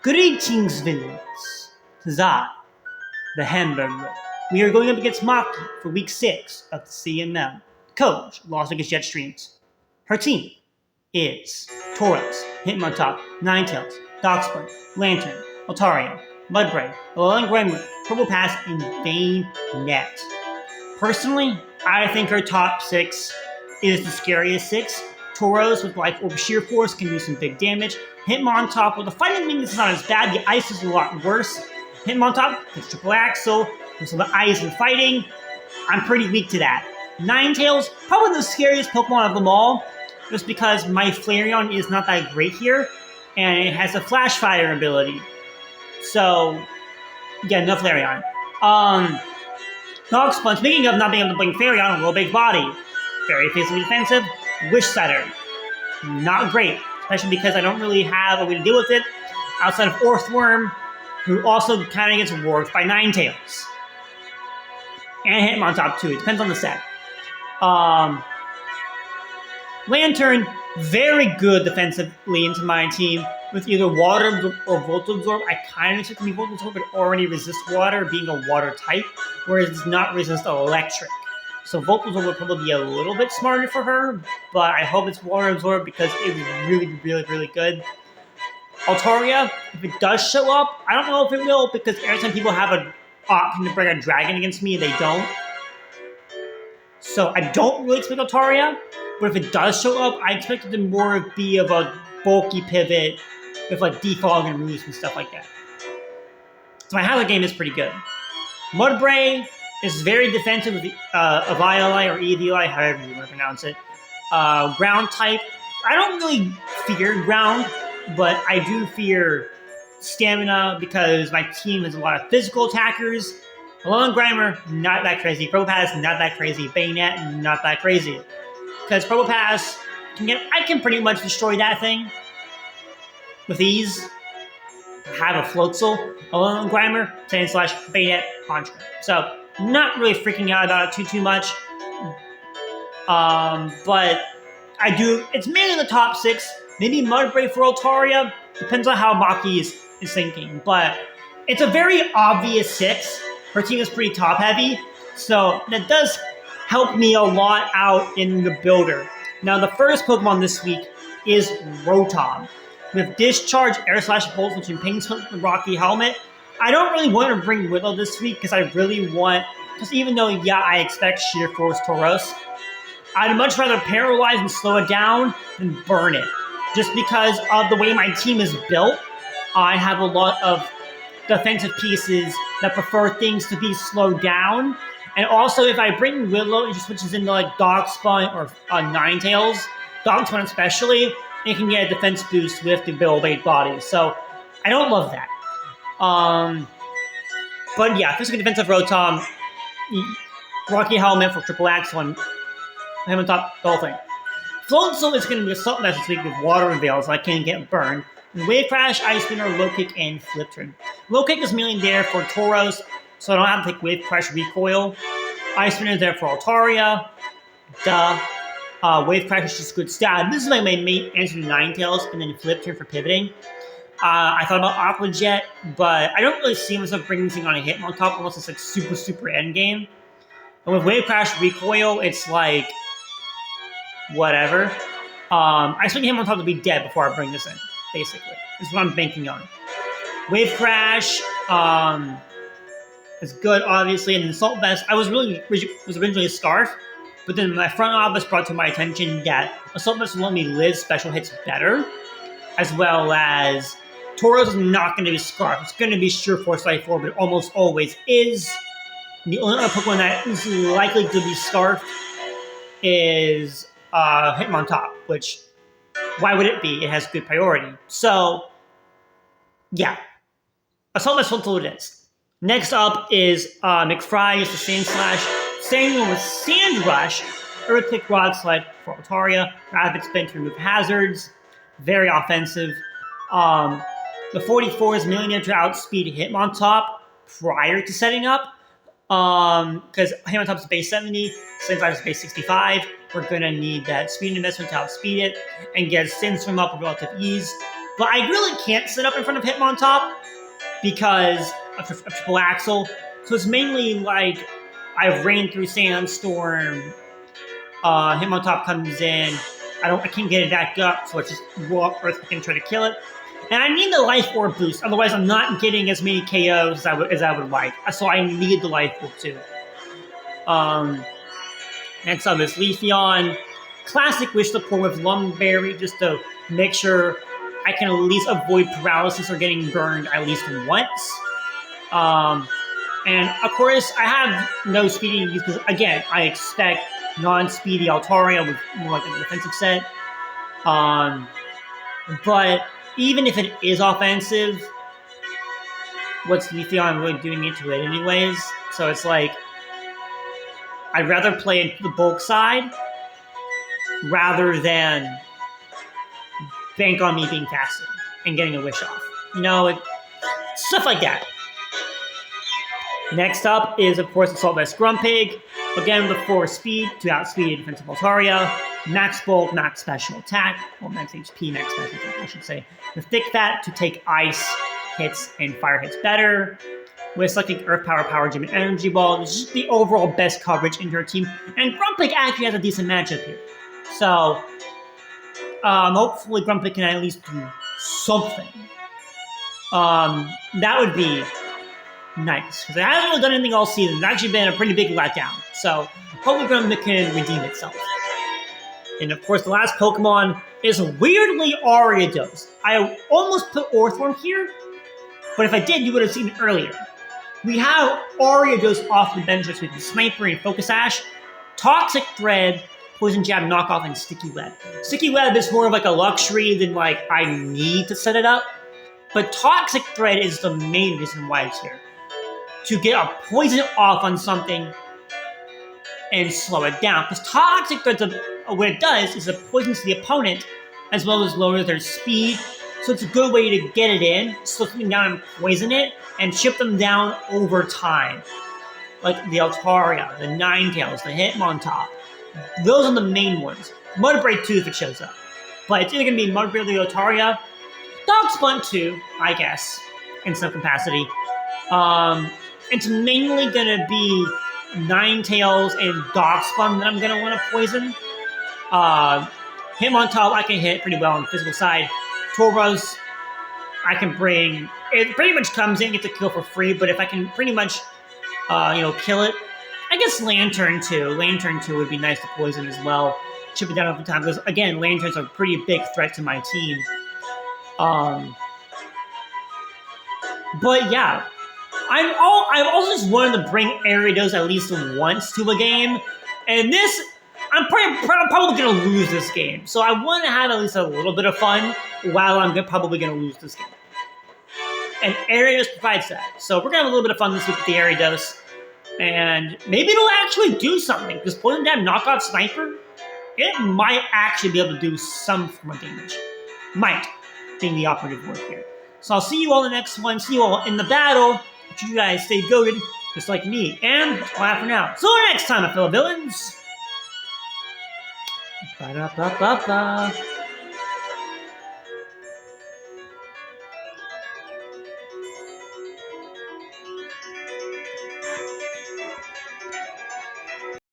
Greetings, villains. Zai, the Hamburger. We are going up against Maki for week 6 of the CMM. Coach, Las Vegas Jetstreams. Her team is Tauros, Hitmontop, Ninetales, Darkspoint, Lantern, Altaria, Mudbray, Alolan Granwood, Purple Pass, and Bayonet. Personally, I think her top 6 is the scariest 6. Tauros with Life Orb Sheer Force can do some big damage. Hitmontop with the fighting weakness is not as bad. The ice is a lot worse. Hitmontop gets triple axle. There's some ice and fighting. I'm pretty weak to that. Ninetales, probably the scariest Pokemon of them all, just because my Flareon is not that great here, and it has a Flash Fire ability. So, yeah, no Flareon. Dog Sponge, speaking of not being able to bring Flareon, a real big body. Very physically defensive. Wish Setter. Not great, especially because I don't really have a way to deal with it outside of Orthworm, who also kind of gets worked by Ninetales. And Hitmontop too. It depends on the set. Lantern, very good defensively into my team with either Water or Volt Absorb. I kind of expect to be Volt Absorb, but already resist Water, being a Water type, whereas it does not resist Electric. So Volt Absorb would probably be a little bit smarter for her, but I hope it's Water Absorb because it would really good. Altaria, if it does show up, I don't know if it will, because every time people have an option to bring a dragon against me, they don't. So I don't really expect Altaria, but if it does show up, I expect it to more be of a bulky pivot with like defog and roost and stuff like that. So my Hazard game is pretty good. Mudbray is very defensive with the Evioli or Evioli, however you want to pronounce it. Ground type. I don't really fear ground, but I do fear stamina because my team has a lot of physical attackers. Alolan Grimer, not that crazy. Probopass, not that crazy. Bayonet, not that crazy. Because Probopass, I can pretty much destroy that thing with ease. Have a Floatzel, Alolan Grimer, Sand / Bayonet, Punch. So, not really freaking out about it too much. But I do, it's mainly the top 6. Maybe Mudbray for Altaria. Depends on how Maki is thinking. But it's a very obvious 6. Her team is pretty top heavy. So that does help me a lot out in the builder. Now the first Pokemon this week is Rotom. With Discharge, Air Slash Pulse, which impings with the Rocky Helmet. I don't really want to bring Willow this week because I really want, because even though, yeah, I expect Sheer Force Tauros, I'd much rather paralyze and slow it down than burn it. Just because of the way my team is built, I have a lot of defensive pieces that prefer things to be slowed down. And also, if I bring Willow and she switches into like Darkspoint or Ninetales, Darkspoint especially, it can get a defense boost with the Bill-Bait body. So, I don't love that. But yeah, physical defensive Rotom, Rocky Helmet for triple axle, and him on top, the whole thing. Floatzel is going to be Assault Vest this week with Water and Veil, so I can't get burned. Wave Crash, Ice Spinner, Low Kick, and Flip Turn. Low Kick is mainly there for Tauros, so I don't have to take Wave Crash Recoil. Ice Spinner is there for Altaria. Duh. Wave Crash is just good stat. This is my main answer to Ninetales, and then Flip Turn for pivoting. I thought about Aqua Jet, but I don't really see myself bringing this thing on a Hitmontop unless it's like super endgame. And with Wave Crash Recoil, it's like whatever. I expect Hitmontop to be dead before I bring this in, basically. This is what I'm banking on. Wave Crash is good, obviously, and then Assault Vest. I was originally a Scarf, but then my front office brought to my attention that Assault Vest will let me live special hits better, as well as Tauros is not going to be Scarf. It's going to be Sure Force Life 4, but it almost always is. The only other Pokemon that is likely to be Scarf is Hitmontop, which, why would it be? It has good priority. So, yeah. Assault Vest Floatzel it is. Next up is McFry is the Sand Slash. Staying with Sand Rush, Earth Kick, Rock Slide for Altaria, Rapid Spin to remove hazards. Very offensive. The 44 is million to outspeed Hitmontop prior to setting up. Because Hitmontop's base 70, Sand Slash is base 65. We're going to need that speed investment to outspeed it and get Sandstorm up with relative ease. But I really can't sit up in front of Hitmontop because of triple axle. So it's mainly like I've ran through Sandstorm. Hitmontop comes in. I can't get it back up, so I just roll up Earthquake and try to kill it. And I need the life orb boost, otherwise I'm not getting as many KOs as I would like. So I need the life orb too. Next up is Leafeon. Classic Wish the Poor with Lumberry, just to make sure I can at least avoid paralysis or getting burned at least once. And of course, I have no speedy because, again, I expect non-speedy Altaria with more like a defensive set. But even if it is offensive, what's Leafeon really doing into it anyways? So it's like, I'd rather play the bulk side rather than bank on me being faster and getting a wish off. You know, stuff like that. Next up is, of course, Assault Vest Grumpig. Again, with 4 speed to outspeed a defensive Altaria. Max bulk, max special attack. Well, max HP, max special attack, I should say. With Thick Fat to take ice hits and fire hits better. With selecting Earth Power, Power Gym, and Energy Ball. It's just the overall best coverage into her team. And Grumpig actually has a decent matchup here. So, hopefully Grumpig can at least do something. That would be nice, because it hasn't really done anything all season. It's actually been a pretty big letdown. So, hopefully Grumpig can redeem itself. And of course, the last Pokemon is weirdly Ariados. I almost put Orthworm here, but if I did, you would have seen it earlier. We have Ariados off the bench with the Sniper and Focus Ash, Toxic Thread, Poison Jab, Knockoff, and Sticky Web. Sticky Web is more of like a luxury than like I need to set it up. But Toxic Thread is the main reason why it's here. To get a poison off on something and slow it down. Because Toxic Thread, what it does is it poisons the opponent as well as lowers their speed. So it's a good way to get it in, slow something down and poison it, and chip them down over time. Like the Altaria, the Ninetales, the Hitmontop. Those are the main ones. Mudbray too if it shows up. But it's either going to be Mudbray or the Altaria. Dogspun too, I guess, in some capacity. It's mainly going to be Ninetales and Dogspun that I'm going to want to poison. Hitmontop I can hit pretty well on the physical side. Tauros I can bring. It pretty much comes in, gets a kill for free, but if I can pretty much, kill it, I guess Lantern too. Lantern too would be nice to poison as well. Chip it down over time, because again, Lanterns are a pretty big threat to my team. But yeah, I've also just wanted to bring Ariados at least once to a game, and this, I'm probably going to lose this game. So I want to have at least a little bit of fun while I'm probably going to lose this game. And Ariados provides that. So we're going to have a little bit of fun this week with the Ariados. And maybe it'll actually do something, because Poison Jab Knockoff Sniper, it might actually be able to do some form of damage. Might, being the operative word here. So I'll see you all in the next one. See you all in the battle. But you guys stay goated, just like me. And bye for now. So next time, my fellow villains. Ba-da-ba-ba-ba.